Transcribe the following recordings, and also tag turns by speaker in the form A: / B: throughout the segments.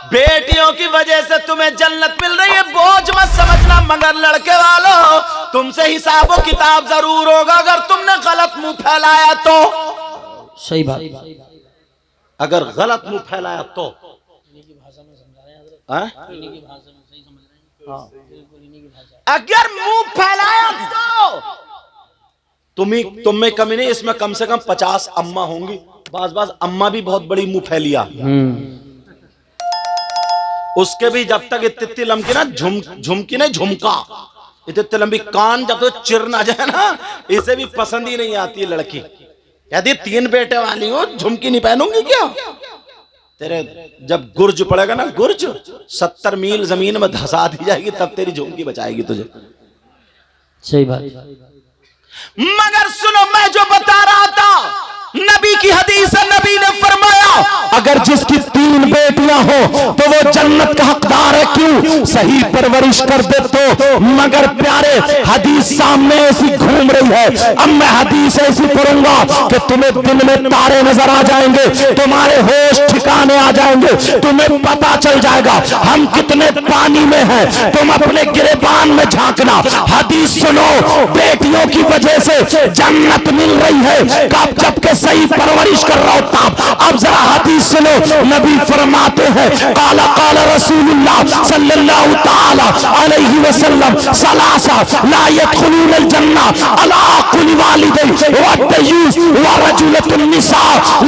A: बेटियों की वजह से तुम्हें जन्नत मिल रही है, बोझ मत समझना। मगर लड़के वालों, तुमसे हिसाब व किताब जरूर होगा अगर तुमने गलत मुंह फैलाया तो।
B: सही बात।
A: अगर गलत मुंह फैलाया तो अगर मुंह फैलाया तो तुम में कमी नहीं, इसमें कम से कम 50 अम्मा होंगी। बाज अम्मा भी बहुत बड़ी मुंह फैलिया। उसके भी जब तक इतनी लंबी ना झुमकी नहीं झुमका, इतनी लंबी कान जब तक चिर ना जाए ना, इसे भी पसंद ही नहीं आती लड़की। यदि 3 बेटे वाली हो झुमकी नहीं पहनूंगी क्या? तेरे जब गुर्ज पड़ेगा ना, गुर्ज 70 मील जमीन में धसा दी जाएगी, तब तेरी झुमकी बचाएगी तुझे।
B: सही बात।
A: मगर सुनो, मैं जो बता रहा था नबी की हदीस है। नबी ने फरमाया
C: अगर जिसकी 3 बेटियां हो तो वो जन्नत का हकदार है। क्यों? सही परवरिश कर दे तो। मगर प्यारे, हदीस सामने ऐसी घूम रही है। अब मैं हदीस ऐसी पढ़ूंगा कि तुम्हें दिन में तारे नजर आ जाएंगे, तुम्हारे होश ठिकाने आ जाएंगे, तुम्हें पता चल जाएगा हम कितने पानी में हैं। तुम अपने गिरेबान में झांकना। हदीस सुनो, बेटियों की वजह से जन्नत मिल रही है। कब? जबकि सही परवरिश कर रहा होता। अब जरा हदीस सुनो, नबी फरमाते हैं काला काला रसूलुल्लाह सल्लल्लाहु ताला अलैहि वसल्लम सलासा ला यदखुलूनल जन्ना अला कुल्ली वालिदैन व तय्यूस व रजुलतुन निसा।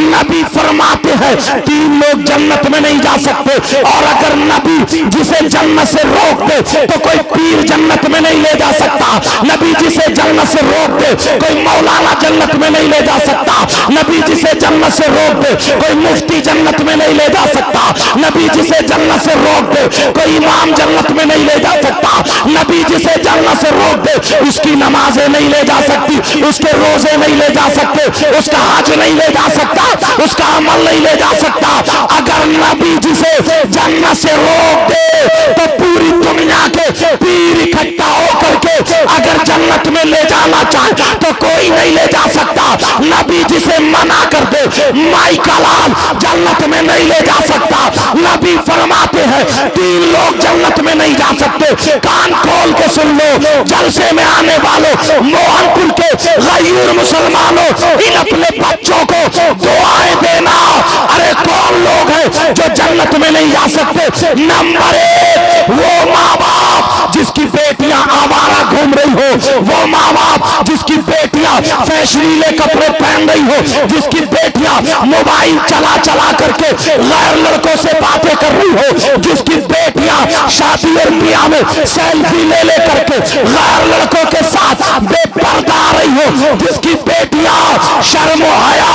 C: नबी फरमाते हैं 3 लोग जन्नत में नहीं जा सकते। और अगर नबी जिसे जन्नत से रोक दे तो कोई पीर जन्नत में नहीं ले जा सकता। नबी जिसे जन्नत से रोक दे कोई मौलाना जन्नत में नहीं ले जा सकता। नबी जिसे जन्नत से रोक दे कोई मुफ्ती जन्नत में नहीं ले जा सकता। नबी जिसे जन्नत से रोक दे कोई इमाम जन्नत में नहीं ले जा सकता। नबी जिसे जन्नत से रोक दे उसकी नमाजें नहीं ले जा सकती, उसके रोजे नहीं ले जा सकते, उसका हज नहीं ले जा सकता, उसका अमल नहीं ले जा सकता। अगर नबी जिसे जन्नत से रोक दे तो पूरी दुनिया के पीर इकट्ठा होकर के अगर जन्नत में ले जाना चाहे तो कोई नहीं ले जा सकता। नबी जिसे मना कर दे, माई का लाल जन्नत में नहीं ले जा सकता। नबी फरमाते हैं 3 लोग जन्नत में नहीं जा सकते। कान खोल के सुन लो, जलसे में आने वालों, मोहनपुर के गैर मुसलमानों, इन अपने बच्चों को दुआएं देना। अरे कौन लोग हैं जो जन्नत में नहीं जा सकते? नंबर 1 वो माँ बाप जिसकी बेटियां आवारा घूम रही हो, वो माँ बाप जिसकी बेटियां फैशनीले कपड़े पहन रही हो, जिसकी बेटियां मोबाइल चला चला करके गैर लड़कों से बातें कर रही हो, जिसकी बेटियां शादी और ब्याह में सेल्फी ले ले करके गैर लड़कों के साथ बेपर्दा आ रही हो, जिसकी बेटियां शर्म हया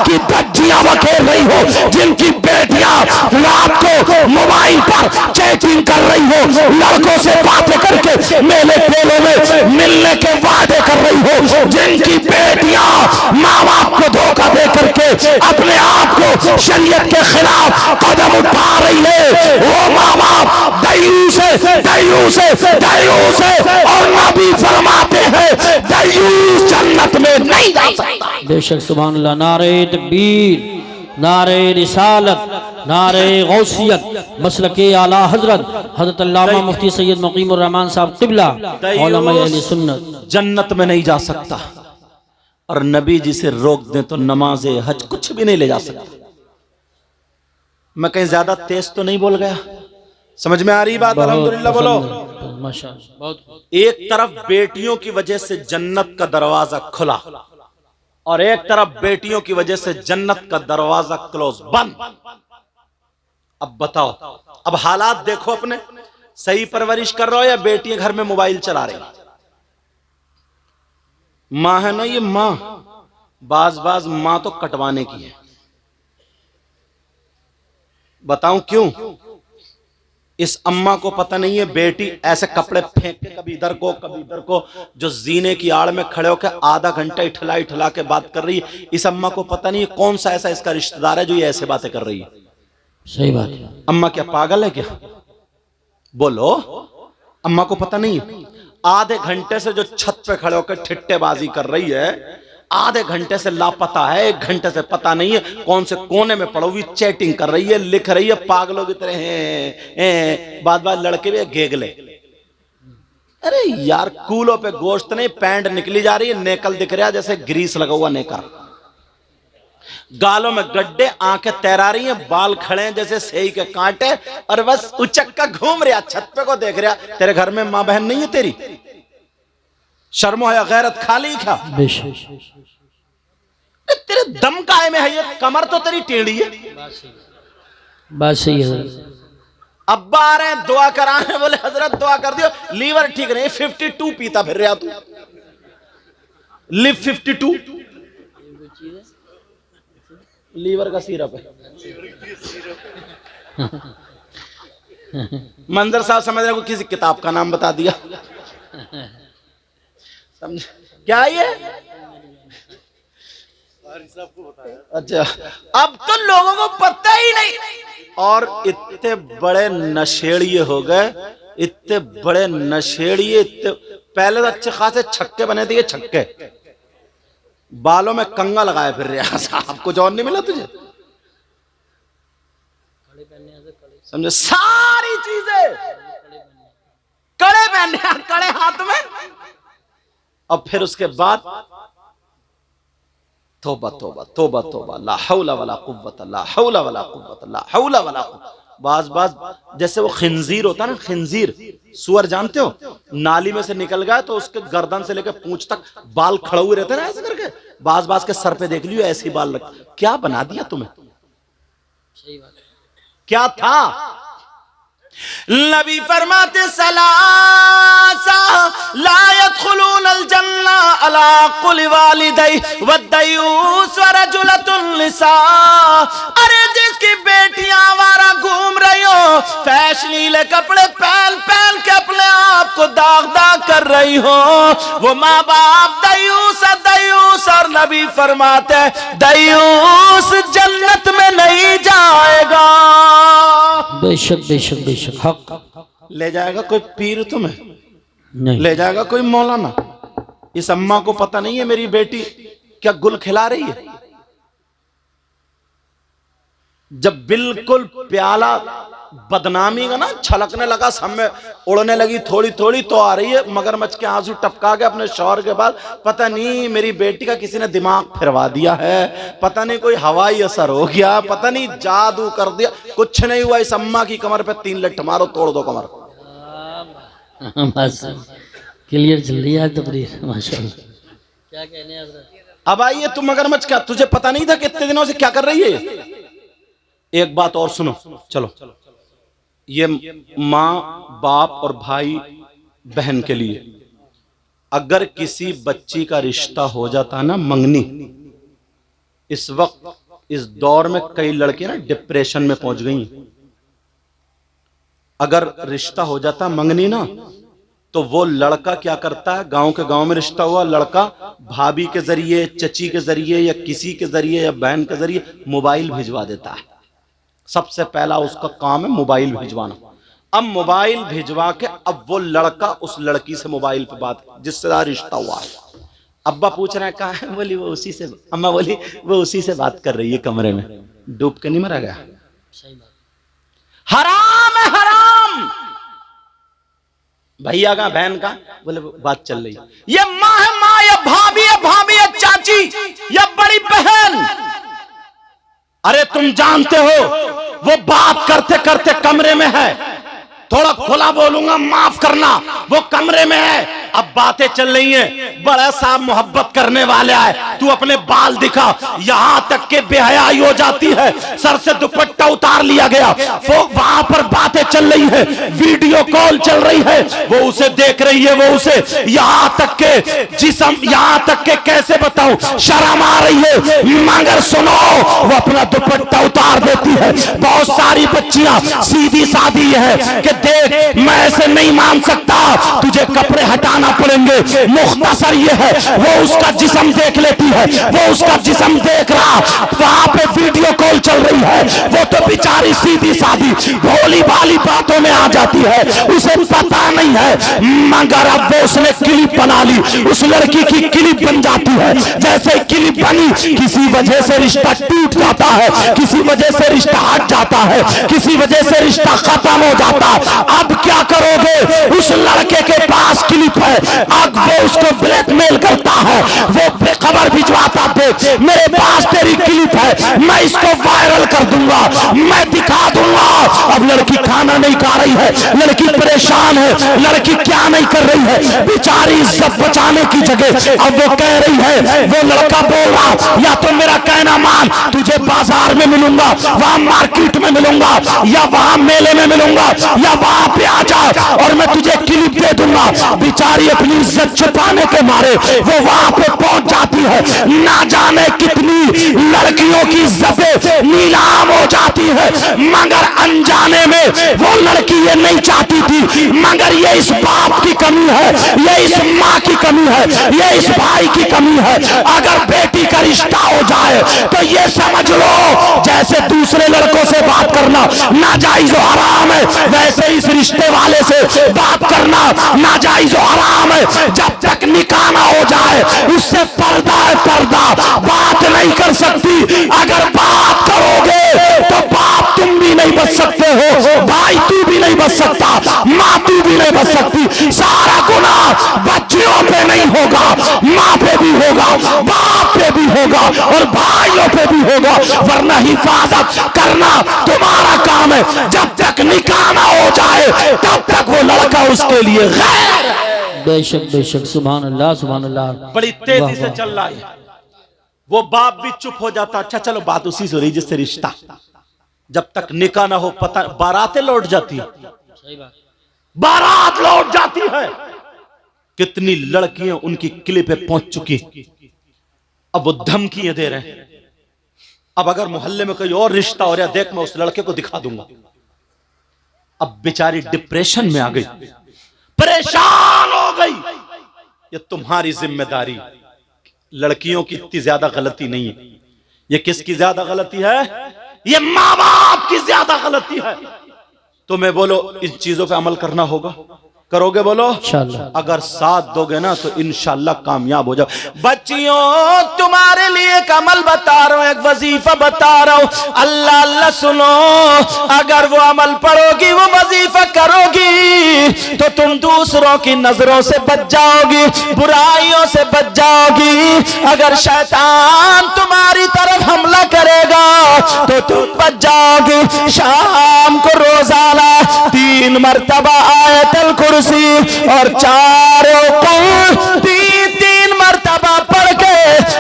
C: की धज्जियां बखेर रही हो, जिनकी बेटियां रात को मोबाइल पर चैटिंग कर रही हो, लड़कों से बातें करके मेले खेलों में मिलने के वादे कर रही हो, जिनकी बेटियां माँ बाप को धोखा दे करके अपने आप को शरीयत के खिलाफ कदम उठा रही है, वो माँ बाप दयूस है, दयूस है, दयूस है। और नबी फरमाते हैं दयूस जन्नत में नहीं जा सकता।
B: बेशक सुभान अल्लाह। नारे तकबीर, नारे रिसालत, नारे गौसियत, मसलके आला हजरत हजरत अल्लामा मुफ्ती सैयद मुकीमुर रहमान साहब क़िबला उलमाए अहले सुन्नत
A: जन्नत में नहीं जा सकता। और नबी जिसे रोक दें तो नमाजे हज कुछ भी नहीं ले जा सकता। मैं कहीं ज्यादा तेज तो नहीं बोल गया? समझ में आ रही बात? अल्हम्दुलिल्लाह बोलो
B: माशाअल्लाह।
A: एक तरफ बेटियों की वजह से जन्नत का दरवाजा खुला और एक तरफ बेटियों की वजह से जन्नत का दरवाजा क्लोज, बंद। अब बताओ, अब हालात देखो अपने। सही परवरिश कर रहे हो या बेटियां घर में मोबाइल चला रही? माँ है ना ये माँ, बाज माँ तो कटवाने की है। बताऊं क्यों? इस अम्मा को पता नहीं है बेटी ऐसे कपड़े फेंक के कभी इधर को कभी इधर को, जो जीने की आड़ में खड़े होकर आधा घंटा इठला के बात कर रही है। इस अम्मा को पता नहीं है कौन सा ऐसा इसका रिश्तेदार है जो ये ऐसे बातें कर रही है।
B: सही बात है।
A: अम्मा क्या पागल है क्या? बोलो, अम्मा को पता नहीं? आधे घंटे से जो छत पे खड़े होकर ठिट्टेबाजी कर रही है, आधे घंटे से लापता है, 1 घंटे से पता नहीं है कौन से कोने में पड़ा हुई, चैटिंग कर रही है, लिख रही है पागलों की तरह हैं। बाद बाद लड़के भी गेगले। अरे यार कूलों पे गोश्त नहीं, पैंट निकली जा रही है, नेकल दिख रहा है जैसे ग्रीस लगा हुआ नेकर, गालों में गड्ढे, आंखें तैरा रही हैं, बाल खड़े हैं जैसे सेई के कांटे, और बस उचक्का घूम रहा, छत पे को देख रहा। तेरे घर में माँ बहन नहीं है तेरी? शर्मो है गैरत खाली क्या? तेरे दम काहे में है ये? कमर तो तेरी टेढ़ी है।
B: बात सही है।
A: अब्बा आ रहे हैं दुआ कराने, बोले हजरत दुआ कर दियो, लीवर ठीक नहीं, 52 पीता फिर रहा तू। लिव 52 लीवर का सिरप है। मंजर साहब समझ रहे को किसी किताब का नाम बता दिया, समझ क्या ये? अच्छा, अब तो लोगों को पता ही नहीं। और इतने बड़े नशेड़िए हो गए, इतने बड़े नशेड़िए, इतने पहले तो अच्छे खासे छक्के बने थे, ये छक्के बालों में कंगा लगाए फिर रहा साहब, कुछ और नहीं मिला तुझे? समझे? सारी चीजें कड़े पहने, कड़े हाथ में। अब फिर उसके बाद तौबा तौबा तौबा तौबा, ला हौला वला कुव्वत, ला हौला वला कुव्वत, ला हौला वला कुव्वत। बाज बाज जैसे वो खिंजीर होता है ना, खिंजीर सुअर जानते हो, नाली में से निकल गया तो उसके गर्दन से लेकर पूंछ तक बाल खड़े हुए रहते हैं ना ऐसे करके, बाज बाज के सर पे देख लियो ऐसे बाल रख। क्या बना दिया तुम्हें? क्या था? नबी फरमाते सलासा ला यदखुलूनल जन्ना अला कुल वालिदै वद्दयूस व रजुलतुन निसा। अरे जिसकी बेटियां आवारा घूम रही हो, फैशनीले कपड़े पहन पहन के अपने आप को दाग दाग कर रही हो, वो माँ बाप दयूस दयूस। और नबी फरमाते दयूस जन्नत में नहीं जाएगा।
B: बेशक बेशक बेशक, हक।
A: ले जाएगा कोई पीर तुम्हें?
B: नहीं
A: ले जाएगा कोई मौलाना? इस अम्मा को पता नहीं है मेरी बेटी क्या गुल खिला रही है? जब बिल्कुल प्याला बदनामी का ना छलकने लगा, सब में उड़ने लगी थोड़ी थोड़ी, तो आ रही है मगरमच्छ के आंसू टपका के अपने शौहर के बाद, पता नहीं मेरी बेटी का किसी ने दिमाग फिरवा दिया है, पता नहीं कोई हवाई असर हो गया, पता नहीं जादू कर दिया, कुछ नहीं हुआ। इस अम्मा की कमर पे 3 लठ मारो, तोड़ दो कमर।
B: बस क्लियर चल रही है तकरीर, माशाल्लाह। क्या कहने हैं?
A: अब आइए तुम मगरमच्छ, क्या तुझे पता नहीं था कितने दिनों से क्या कर रही है? एक बात और सुनो, चलो। ये माँ बाप और भाई बहन के लिए, अगर किसी बच्ची का रिश्ता हो जाता ना मंगनी, इस वक्त इस दौर में कई लड़के ना डिप्रेशन में पहुंच गई। अगर रिश्ता हो जाता मंगनी ना, तो वो लड़का क्या करता है, गांव के गांव में रिश्ता हुआ, लड़का भाभी के जरिए, चची के जरिए, या किसी के जरिए, या बहन के जरिए मोबाइल भिजवा देता है। सबसे पहला उसका काम है मोबाइल भिजवाना। अब मोबाइल भिजवा के अब वो लड़का उस लड़की से मोबाइल पे बात, जिससे रिश्ता हुआ है। अब्बा पूछ रहे हैं कहाँ है? बोली वो उसी से, अम्मा बोली वो उसी से बात कर रही है कमरे में, डूब के नहीं मरा गया। हराम है हराम। भैया का बहन का, बोले बात चल रही है। ये माँ है माँ, या भाभी है भाभी, या चाची, या बड़ी बहन। अरे तुम जानते हो वो बात करते करते कमरे में है, थोड़ा खुला बोलूंगा माफ करना, वो कमरे में है। अब बातें चल रही हैं, बड़ा साहब मोहब्बत करने वाले आए, तू अपने बाल दिखा, यहां तक के बेहयाई हो जाती है, सर से दुपट्टा उतार लिया गया, वो वहां पर बातें चल रही है, वीडियो कॉल चल रही है, वो उसे देख रही है, वो उसे, यहां तक के जिस्म, यहां तक के कैसे बताऊं, शर्म आ रही है, मगर सुनो वो अपना दुपट्टा उतार देती है। बहुत सारी बच्चियां सीधी सादी है कि देख मैं ऐसे नहीं मान सकता, तुझे कपड़े हटा
C: जाना पड़ेंगे। मुख्तसर ये है, वो उसका जिस्म देख लेती है, वो उसका जिस्म देख रहा, वहां पे वीडियो कॉल चल रही है, वो तो बेचारी सीधी सादी भोली भाली बातों में आ जाती है, उसे पता नहीं है। मगर अब वो उसने क्लिप बना ली, उस लड़की की क्लिप बन जाती है। जैसे क्लिप बनी, किसी वजह से रिश्ता टूट जाता है, किसी वजह से रिश्ता हट जाता है, किसी वजह से रिश्ता खत्म हो जाता है। अब क्या करोगे? उस लड़के के पास क्लिप है, अब वो उसको ब्लैकमेल करता है, वो खबर भिजवाता, देख मेरे पास तेरी क्लिप है, मैं इसको वायरल कर दूंगा, मैं दिखा दूंगा। अब लड़की खाना नहीं खा रही है, लड़की परेशान है, लड़की क्या नहीं कर रही है, बेचारी इज्जत बचाने की जगह अब वो कह रही है, वो लड़का बोल रहा, या तो मेरा कहना मान, तुझे बाजार में मिलूंगा, वहां मार्केट में मिलूंगा, या वहां मेले में मिलूंगा, या वहां पे आ जा और मैं तुझे क्लिप दे दूंगा। बेचारी अपनी इज्जत छुपाने के मारे वो वहां पे पहुंच जाती है। ना जाने कितनी लड़कियों की इज्जतें नीलाम हो जाती है, मगर अनजाने में वो लड़की ये नहीं चाहती थी, मगर ये इस बाप की कमी है, ये इस माँ की कमी है, ये इस भाई की कमी है। अगर बेटी का रिश्ता हो जाए तो ये समझ लो जैसे दूसरे लड़कों से बात करना नाजायज और हराम है, वैसे इस रिश्ते वाले से बात करना नाजायज और हराम है। जब तक निकाह ना हो जाए उससे पर्दा है पर्दा, बात नहीं कर सकती। अगर बात करोगे तो बाप तुम भी नहीं बच सकते हो, भाई तू भी नहीं बच सकता, माँ तू भी नहीं बच सकती। सारा गुनाह बच्चियों पे नहीं होगा, माँ पे भी होगा, बाप पे भी होगा और भाइयों पे भी होगा, वरना हिफाजत करना तुम्हारा काम है। जब तक निकाह ना हो जाए तब तक वो लड़का उसके लिए गैर है।
B: बेशक बेशक, सुभान अल्लाह सुभान अल्लाह।
A: बड़ी तेजी से चल रहा है। वो बाप भी चुप हो जाता, अच्छा चलो बात उसी से हो रही जिससे रिश्ता, जब तक निकाह ना हो पता बारातें लौट जाती है, बारात लौट जाती है। कितनी लड़कियां उनकी किले पे पहुंच चुकी, अब वो धमकियां दे रहे हैं, अब अगर मोहल्ले में कोई और रिश्ता हो रहा है देख मैं उस लड़के को दिखा दूंगा। अब बेचारी डिप्रेशन में आ गई, परेशान हो गई। ये तुम्हारी जिम्मेदारी, लड़कियों की इतनी ज्यादा गलती नहीं है, ये किसकी ज्यादा गलती है? ये माँ बाप की ज्यादा गलती है। तुम्हें बोलो इन चीजों पे अमल करना होगा, करोगे बोलो
B: इंशाअल्लाह।
A: अगर साथ दोगे ना तो इंशाअल्लाह कामयाब हो जाओ। बच्चियों तुम्हारे लिए एक अमल बता रहा हूं, एक वजीफा बता रहा हूं, अल्लाह अल्लाह सुनो। अगर वो अमल पढ़ोगी, वो वजीफा करोगी तो तुम दूसरों की नजरों से बच जाओगी, बुराइयों से बच जाओगी। अगर शैतान तुम्हारी तरफ हमला करेगा तो तुम बच जाओगी। शाम को रोजाना 3 मरतबा आयतल कुर्सी और चारों को 3 मरतबा पढ़ के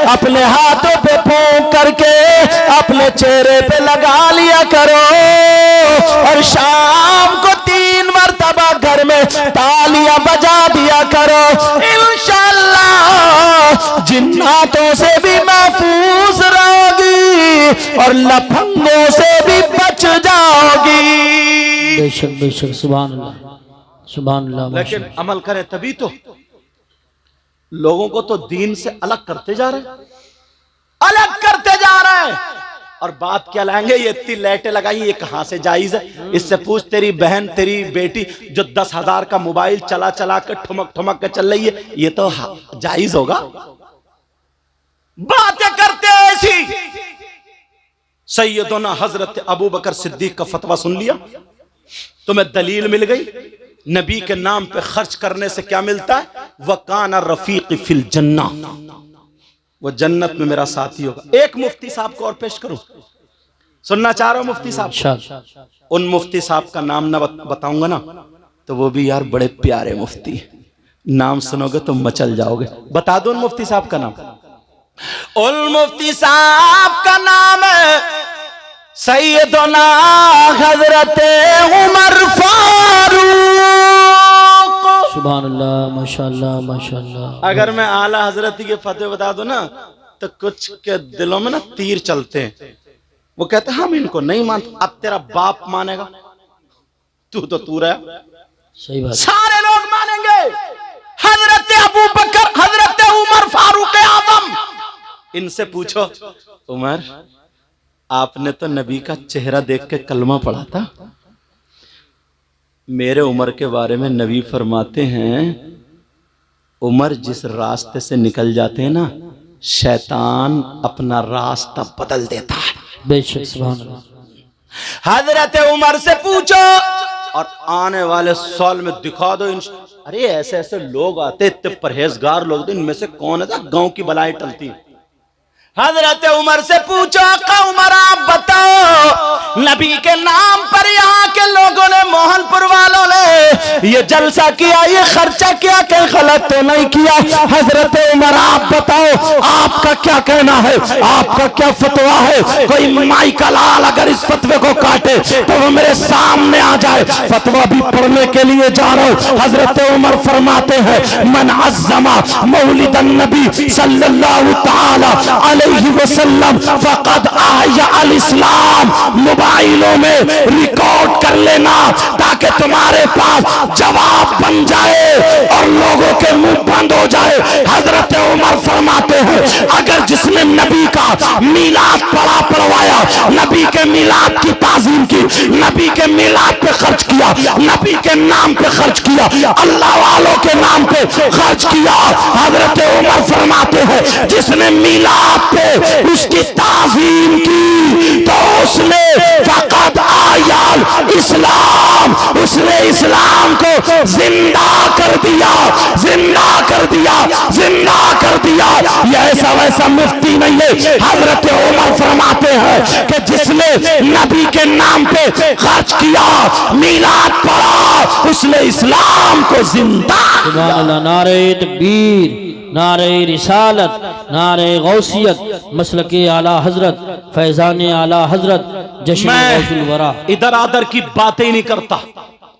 A: अपने हाथों पे फूंक करके अपने चेहरे पे लगा लिया करो। और शाम को 3 मरतबा घर में तालियां बजा दिया करो। इंशाअल्लाह जिन्नातों से भी महफूज रहोगी और लफंगों से भी बच जाओगी।
B: बेशक बेशक, सुभान अल्लाह सुभान अल्लाह।
A: लेकिन अमल करें तभी तो। लोगों को तो दीन से अलग करते जा रहे हैं, अलग करते जा रहे हैं। और बात क्या लाएंगे, ये इतनी लाइटें लगाई, ये कहां से जायज है? इससे पूछ तेरी बहन तेरी बेटी जो 10,000 का मोबाइल चला चला कर ठुमक ठुमक के चल रही है, ये तो जायज होगा? बातें करते ऐसी। सैयदना हजरत अबू बकर सिद्दीक का फतवा सुन लिया, तुम्हें दलील मिल गई। नबी के नाम पे खर्च करने से क्या मिलता है? वकाना रफीक फिल जन्ना, वो जन्नत में मेरा साथी होगा। एक मुफ्ती साहब को और पेश करूं, सुनना चाह रहा हूं मुफ्ती साहब। उन मुफ्ती साहब का नाम ना बताऊंगा ना तो वो भी यार बड़े प्यारे मुफ्ती, नाम सुनोगे तो मचल जाओगे। बता दो उन मुफ्ती साहब का नाम। उन मुफ्ती साहब का नाम है सैयदना हजरत उमर फारूक।
B: सुभान अल्लाह, माशाअल्लाह माशाअल्लाह।
A: अगर मैं आला हजरत के फतवे बता दो ना तो कुछ के दिलों में ना तीर चलते हैं। वो कहते हैं हम इनको नहीं मानते। अब तेरा बाप मानेगा, तू तो तू रहा,
B: सही बात।
A: सारे लोग मानेंगे, हजरत अबू बकर, हजरत उमर फारूक आजम, इनसे पूछो, उमर आपने तो नबी का चेहरा देख के कलमा पढ़ा था, मेरे उमर के बारे में नबी फरमाते हैं उमर जिस रास्ते से निकल जाते हैं ना, शैतान अपना रास्ता बदल देता है।
B: बेशक सुभान अल्लाह।
A: हजरत उमर से पूछो और आने वाले साल में दिखा दो अरे ऐसे ऐसे लोग आते, इतने परहेजगार लोग थे, इनमें से कौन है गांव की बलाई टलती है। हजरत उमर से पूछो का उमर आप बताओ, नबी के नाम पर यहाँ के लोगों ने, मोहनपुर वालों ने ये जलसा किया, ये खर्चा किया, कहीं गलत तो नहीं किया। हजरत उमर आप बताओ आपका क्या कहना है, आपका क्या फतवा है। कोई माई का लाल अगर इस फतवे को काटे तो वो मेरे सामने आ जाए, फतवा भी पढ़ने के लिए जा रहा हूँ। हजरत उमर फरमाते हैं मन अज़्ज़मा मौलिदन नबी सल्लल्लाहु तआला अलैहि वसल्लम फक़द आया अल इस्लाम। मोबाइलों में रिकॉर्ड कर लेना ताकि तुम्हारे पास जवाब बन जाए और लोगों के मुंह बंद हो जाए। हजरत उमर फरमाते हैं अगर जिसने नबी का मिलाद पढ़वाया, नबी के मिलाद की ताज़ीम की, नबी के मिलाद पे खर्च किया, नबी के नाम पे खर्च किया, अल्लाह वालों के नाम पे खर्च किया, हजरत उमर फरमाते हैं जिसने मिलाद पे उसकी ताज़ीम की तो उसने फक़द आयाल इस्लाम, उसने इस्लाम को जिंदा कर दिया, जिंदा कर दिया, जिंदा कर दिया। ये ऐसा वैसा मुफ्ती नहीं है। हजरत उमर फरमाते हैं कि जिसने नबी के नाम पे खर्च किया, मिलाद पढ़ा, उसने इस्लाम को जिंदा।
B: सुभान अल्लाह। नारे तकबीर, नारे रिसालत, नारे गौसियत, मसलके आला हजरत, फैजान आला हजरत, जश्न गौसुल वरा।
C: इधर आदर की बातें ही नहीं करता।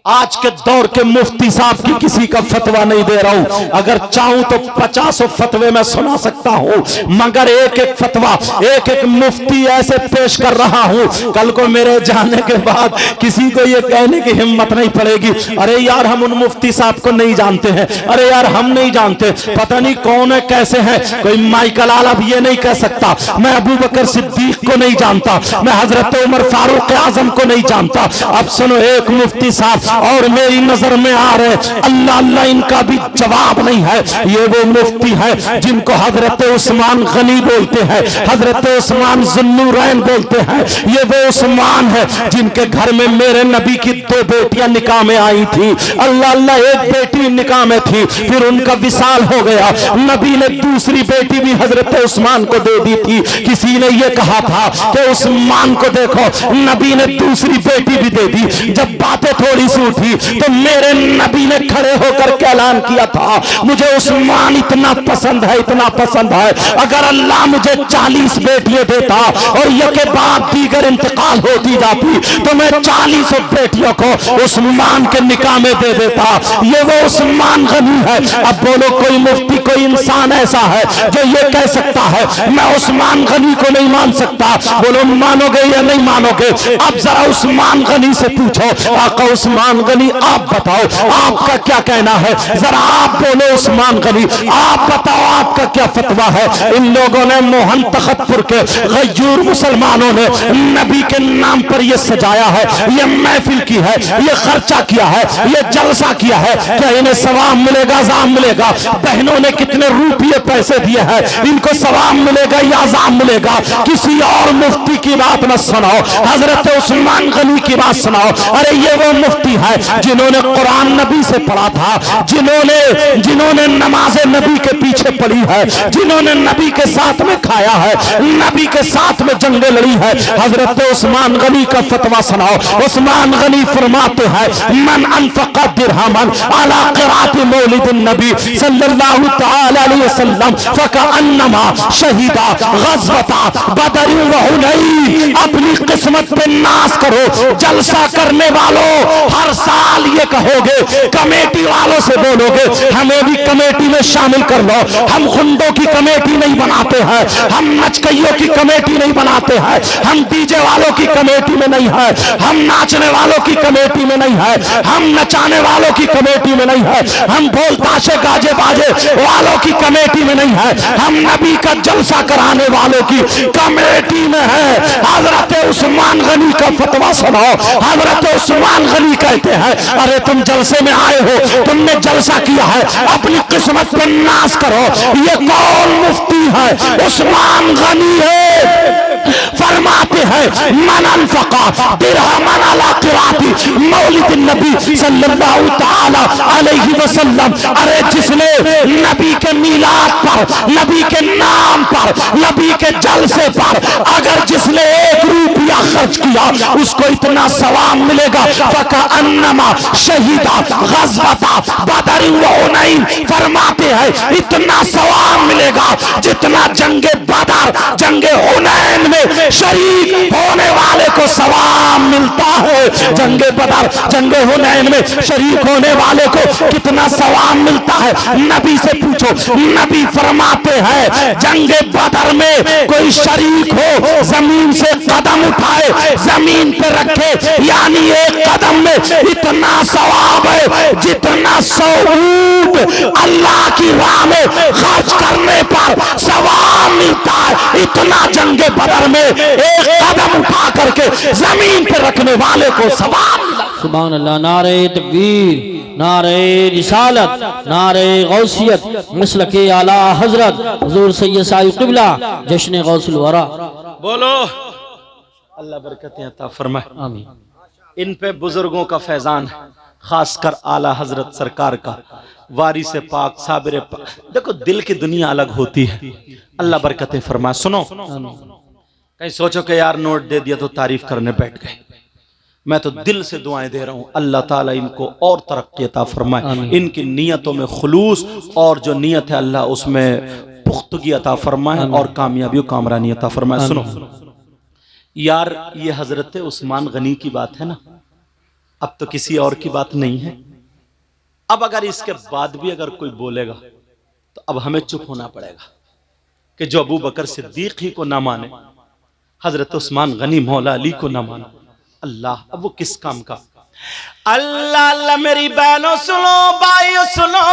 C: आज के दौर के मुफ्ती साहब की किसी का फतवा नहीं दे रहा हूं, अगर चाहूं तो 50 फतवे में सुना सकता हूं, मगर एक एक फतवा, एक एक मुफ्ती ऐसे पेश कर रहा हूं, कल को मेरे जाने के बाद किसी को ये कहने की हिम्मत नहीं पड़ेगी अरे यार हम उन मुफ्ती साहब को नहीं जानते हैं, अरे यार हम नहीं जानते, पता नहीं कौन है कैसे है। कोई माइकल आला भी ये नहीं कह सकता मैं अबू बकर सिद्दीक को नहीं जानता, मैं हजरत उमर फारूक आजम को नहीं जानता। अब सुनो, एक मुफ्ती साहब और मेरी नजर में आ रहे, अल्लाह अल्लाह इनका भी जवाब नहीं है। ये वो मुफ्ती है जिनको हजरत उस्मान गनी बोलते हैं, हजरत उस्मान ज़ुन्नूरैन बोलते हैं। ये वो उस्मान है जिनके घर में मेरे नबी की 2 बेटियां निकाह में आई थी। अल्लाह अल्लाह, एक बेटी निकाह में थी, फिर उनका विसाल हो गया, नबी ने दूसरी बेटी भी हजरत उस्मान को दे दी थी। किसी ने ये कहा था कि उस्मान को देखो, नबी ने दूसरी बेटी भी दे दी। जब बातें थोड़ी सी उठी तो मेरे नबी ने खड़े होकर के ऐलान किया था मुझे उस्मान इतना पसंद है, इतना पसंद है, अगर अल्लाह मुझे 40 बेटियां देता और ये के बाद दीगर इंतकाल होती जाती तो मैं 40 बेटियों को उस्मान के निकाह में दे देता। ये वो उस्मान गनी है। अब बोलो कोई मुफ्ती, कोई इंसान ऐसा है जो ये कह सकता है मैं उस्मान गनी को नहीं मान सकता? बोलो मानोगे या नहीं मानोगे? अब जरा उस्मान गनी से पूछो, आका उस्मान गनी आप बताओ आपका क्या कहना है, जरा आप बोलो उस्मान गनी, आप बताओ आपका क्या फतवा है। इन लोगों ने मोहन तखतपुर के गयूर मुसलमानों ने नबी के नाम पर यह सजाया है, यह महफिल की है, यह खर्चा किया है, यह जलसा किया है, क्या इन्हें सवाब मिलेगा, अज़ाब मिलेगा? बहनों ने कितने रुपये पैसे दिए हैं, इनको सवाब मिलेगा या अज़ाब मिलेगा? किसी और मुफ्ती की बात न सुनाओ, हजरत उस्मान गनी की बात सुनाओ। अरे ये वो मुफ्ती है जिन्होंने कुरान नबी से पढ़ा था, जिन्होंने नमाज नबी के पीछे पढ़ी है, जिन्होंने नबी के साथ में खाया है, नबी के साथ में जंगे लड़ी है। हजरत उस्मान गनी का फतवा सुनाओ। उस्मान गनी फरमाते हैं मन अनफक़ा दिरहमन अला क़िराअत मौलिद नबी सल्लल्लाहु तआला अलैहि वसल्लम फ़कअन्नमा शहीदा ग़ज़वता बदर व हुनैन। अपनी किस्मत पे नाश करो, जलसा करने वालों, हर हर साल ये कहोगे, कमेटी वालों से बोलोगे हमें भी कमेटी में शामिल कर लो। हम गुंडों की कमेटी नहीं बनाते हैं, हम नचकइयों की कमेटी नहीं बनाते हैं, हम डीजे वालों की कमेटी में नहीं है, हम नाचने वालों की कमेटी में नहीं है, हम नचाने वालों की कमेटी में नहीं है, हम ढोल ताशे गाजे बाजे वालों की कमेटी में नहीं है, हम नबी का जलसा कराने वालों की कमेटी में है। हजरत उस्मान गनी का फतवा सुनो। हजरत उस्मान गनी कहते हैं, अरे तुम जलसे में आए हो, तुमने जलसा किया है, अपनी किस्मत पे नाश करो। ये कौन मुफ्ती है? उस्मान गनी है। फरमाते हैं मन अनफका दिरहमन अला क़िराती मौलिद नबी सल्लल्लाहु तआला अलैहि वसल्लम। अरे जिसने नबी के मीलाद पर, नबी के नाम पर, नबी के जलसे पर अगर जिसने 1 रुपया खर्च किया, उसको इतना सवाब मिलेगा फकअन्नमा शहीदा गज़वता बदर व हुनैन। फरमाते हैं इतना सवाब मिलेगा जितना जंगे बदर, जंगे हुनैन में शरीक होने वाले को सवाब मिलता है। जंगे बदर, जंगे हुनैन में शरीक होने वाले को कितना सवाब मिलता है? नबी से पूछो। नबी फरमाते हैं जंगे बदर में कोई शरीक हो, जमीन से कदम उठाए, जमीन पे रखे, यानी 1 कदम में इतना सवाब है जितना 100 ऊंट अल्लाह की राह में खर्च करने पर सवाब मिलता है। इतना जंगे बदर में 1 कदम उठा करके जमीन पे रखने वाले को सवाब मिला।
B: सुभान अल्लाह। नारे तकबीर, नारे रिसालत, नारे गौसियत, मसलके आला हजरत हुजूर सैयद साहिब क़िबला जश्न गौसुल वरा।
A: बोलो अल्लाह बरकतें अता फरमाए।
B: आमीन।
A: इन पे बुजुर्गों का फैजान है, खासकर आला हजरत सरकार का, वारिस पाक साबिर पाक। देखो दिल की दुनिया अलग होती है। अल्लाह बरकतें फरमाए। सुनो, कहीं सोचो कि यार नोट दे दिया तो तारीफ करने बैठ गए। मैं तो दिल से दुआएं दे रहा हूं, अल्लाह ताला इनको और तरक्की अता फरमाए, इनकी नियतों में खुलूस और जो नियत है अल्लाह उसमें पुख्तगी अता फरमाए और कामयाबी कामरानी अता फरमाए। सुनो यार, ये हजरत उस्मान गनी की बात है ना, अब तो किसी और की बात नहीं है। अब अगर इसके बाद भी अगर कोई बोलेगा तो अब हमें चुप होना पड़ेगा कि जो अबू बकर सिद्दीक ही को ना माने, हजरत उस्मान गनी मौला अली को ना माने, अल्लाह अब वो किस काम का। अल्लाह अल्लाह मेरी बहनों सुनो, भाइयों सुनो,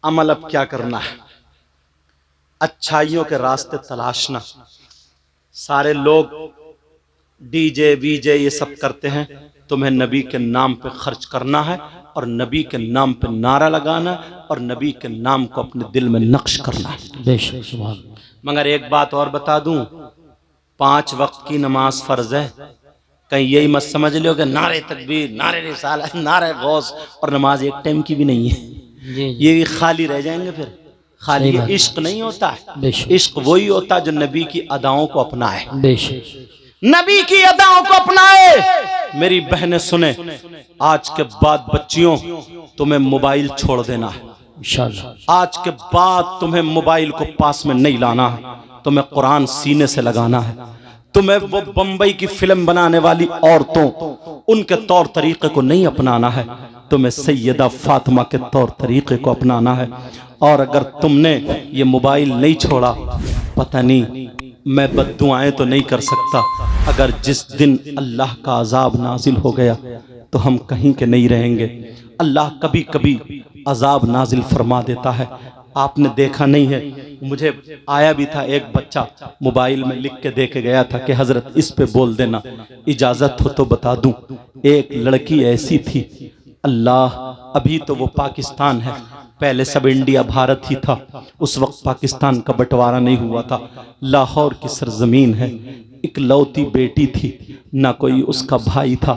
A: अमल अब क्या करना है? अच्छाइयों के रास्ते तलाशना। सारे लोग डीजे वीजे ये सब करते हैं, तुम्हें नबी के नाम पे खर्च करना है और नबी के नाम पे नारा लगाना है और नबी के नाम को अपने दिल में नक्श करना है।
B: बेशक सुभान।
A: मगर एक बात और बता दूं, 5 वक्त की नमाज फर्ज है। कहीं यही मत समझ लो कि नारे तकबीर, नारे रिसालत, नारे गौस और नमाज एक टाइम की भी नहीं है। ये भी खाली रह जाएंगे फिर। खाली इश्क नहीं होता है, इश्क वही होता है जो नबी की अदाओं को अपनाए, नबी की अदाओं को अपनाए। मेरी बहनें सुने, आज के बाद बच्चियों तुम्हें मोबाइल छोड़ देना है इंशाअल्लाह। आज के बाद तुम्हें मोबाइल को पास में नहीं लाना है, तुम्हें कुरान सीने से लगाना है। तुम्हें वो बंबई की फिल्म बनाने वाली औरतों उनके तौर तरीके को नहीं अपनाना है, तुम्हें सैयदा फातिमा के तौर तरीके को अपनाना है। और अगर तुमने ये मोबाइल नहीं छोड़ा, पता नहीं मैं बद्दुआएं तो नहीं कर सकता, अगर जिस दिन अल्लाह का अजाब नाजिल हो गया तो हम कहीं के नहीं रहेंगे। अल्लाह कभी कभी अजाब नाजिल फरमा देता है। आपने देखा नहीं है, मुझे आया भी था एक बच्चा मोबाइल में लिख के दे के गया था कि हजरत इस पे बोल देना, इजाजत हो तो बता दूं। एक लड़की ऐसी थी, अल्लाह, अभी तो वो पाकिस्तान है, पहले सब इंडिया भारत ही था, उस वक्त पाकिस्तान का बंटवारा नहीं हुआ था। लाहौर की सरजमीन है, इकलौती बेटी थी, ना कोई उसका भाई था,